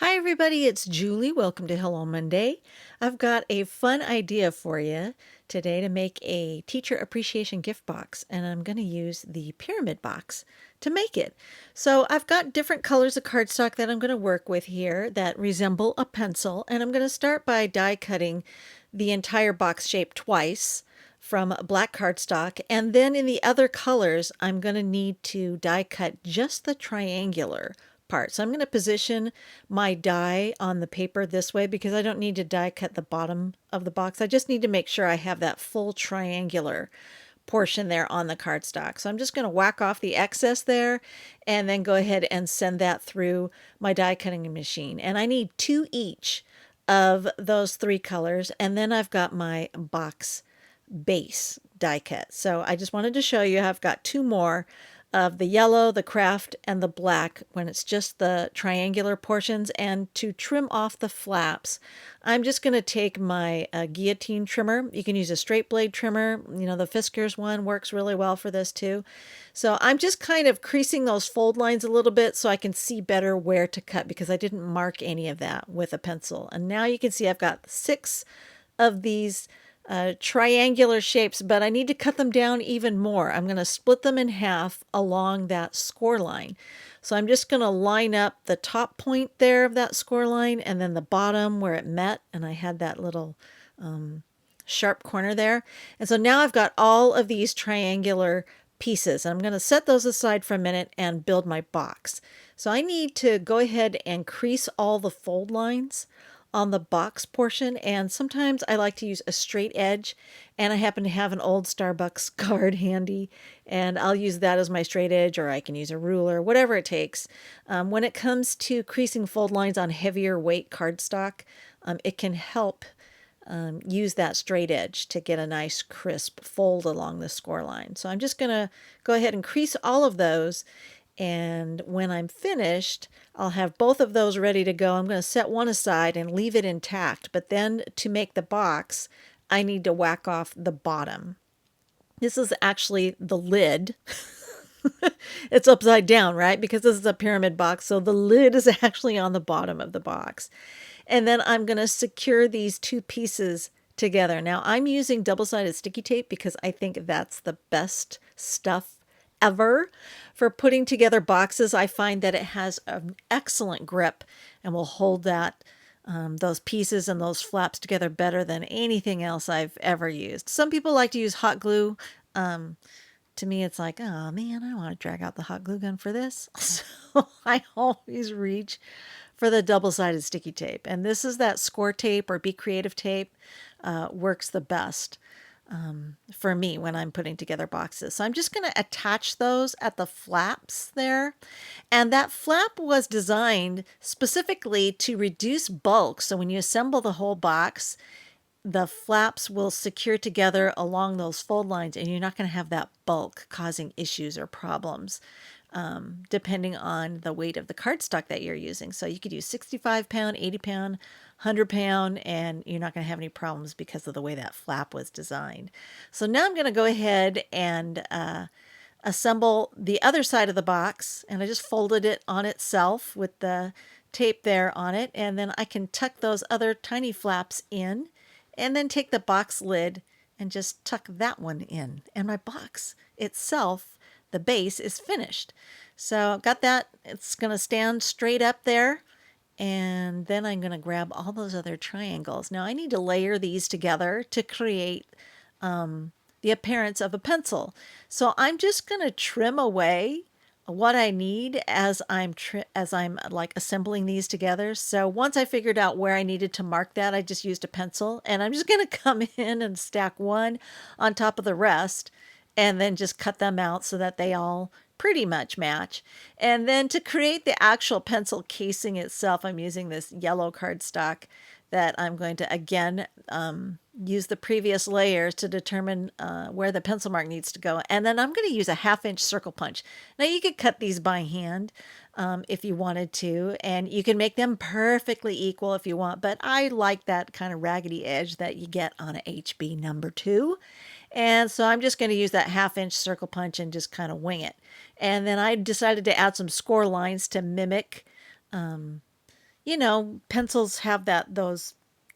Hi, everybody. It's Julie. Welcome to Hello Monday. I've got a fun idea for you today to make a teacher appreciation gift box, and I'm going to use the pyramid box to make it. So I've got different colors of cardstock that I'm going to work with here that resemble a pencil, and I'm going to start by die cutting the entire box shape twice from black cardstock, and then in the other colors, I'm going to need to die cut just the triangular part. So I'm going to position my die on the paper this way because I don't need to die cut the bottom of the box. I just need to make sure I have that full triangular portion there on the cardstock. So I'm just going to whack off the excess there and then go ahead and send that through my die cutting machine. And I need two each of those three colors. And then I've got my box base die cut. So I just wanted to show you I've got two more of the yellow, the craft, and the black when it's just the triangular portions. And to trim off the flaps, I'm just going to take my guillotine trimmer. You can use a straight blade trimmer. You know, the Fiskars one works really well for this too. So I'm just kind of creasing those fold lines a little bit so I can see better where to cut because I didn't mark any of that with a pencil. And now you can see I've got 6 of these triangular shapes, but I need to cut them down even more. I'm going to split them in half along that score line. So I'm just going to line up the top point there of that score line and then the bottom where it met, and I had that little sharp corner there. And so now I've got all of these triangular pieces. I'm going to set those aside for a minute and build my box. So I need to go ahead and crease all the fold lines on the box portion, and sometimes I like to use a straight edge, and I happen to have an old Starbucks card handy, and I'll use that as my straight edge, or I can use a ruler, whatever it takes. When it comes to creasing fold lines on heavier weight cardstock, it can help use that straight edge to get a nice crisp fold along the score line. So I'm just going to go ahead and crease all of those, and when I'm finished, I'll have both of those ready to go. I'm going to set one aside and leave it intact. But then to make the box, I need to whack off the bottom. This is actually the lid. It's upside down, right? Because this is a pyramid box. So the lid is actually on the bottom of the box. And then I'm going to secure these two pieces together. Now I'm using double-sided sticky tape because I think that's the best stuff ever for putting together boxes. I find that it has an excellent grip and will hold that those pieces and those flaps together better than anything else I've ever used. Some people like to use hot glue. To me, it's like, oh man, I want to drag out the hot glue gun for this. So I always reach for the double-sided sticky tape. And this is that score tape or Be Creative tape, works the best for me when I'm putting together boxes. So I'm just going to attach those at the flaps there. And that flap was designed specifically to reduce bulk. So when you assemble the whole box, the flaps will secure together along those fold lines, and you're not going to have that bulk causing issues or problems. Depending on the weight of the cardstock that you're using. So you could use 65 pound, 80 pound, 100 pound, and you're not going to have any problems because of the way that flap was designed. So now I'm going to go ahead and assemble the other side of the box, and I just folded it on itself with the tape there on it, and then I can tuck those other tiny flaps in, and then take the box lid and just tuck that one in, and my box itself, the base, is finished. So I've got that. It's going to stand straight up there. And then I'm going to grab all those other triangles. Now I need to layer these together to create the appearance of a pencil. So I'm just going to trim away what I need as I'm like assembling these together. So once I figured out where I needed to mark that, I just used a pencil, and I'm just going to come in and stack one on top of the rest and then just cut them out so that they all pretty much match. And then to create the actual pencil casing itself, I'm using this yellow cardstock that I'm going to again use the previous layers to determine where the pencil mark needs to go. And then I'm going to use a 1/2 inch circle punch. Now you could cut these by hand if you wanted to, and you can make them perfectly equal if you want, but I like that kind of raggedy edge that you get on a HB number 2. And so I'm just going to use that 1/2 inch circle punch and just kind of wing it. And then I decided to add some score lines to mimic pencils have those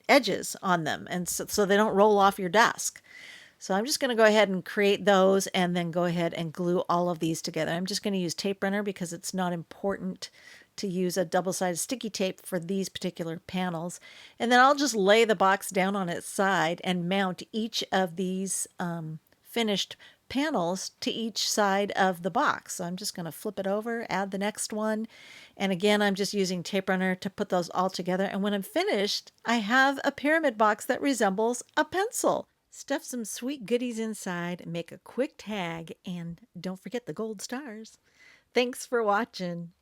edges on them, and so they don't roll off your desk. So I'm just going to go ahead and create those and then go ahead and glue all of these together. I'm just going to use tape runner because it's not important to use a double-sided sticky tape for these particular panels. And then I'll just lay the box down on its side and mount each of these finished panels to each side of the box. So I'm just going to flip it over, add the next one. And again, I'm just using tape runner to put those all together. And when I'm finished, I have a pyramid box that resembles a pencil. Stuff some sweet goodies inside, make a quick tag, and don't forget the gold stars. Thanks for watching.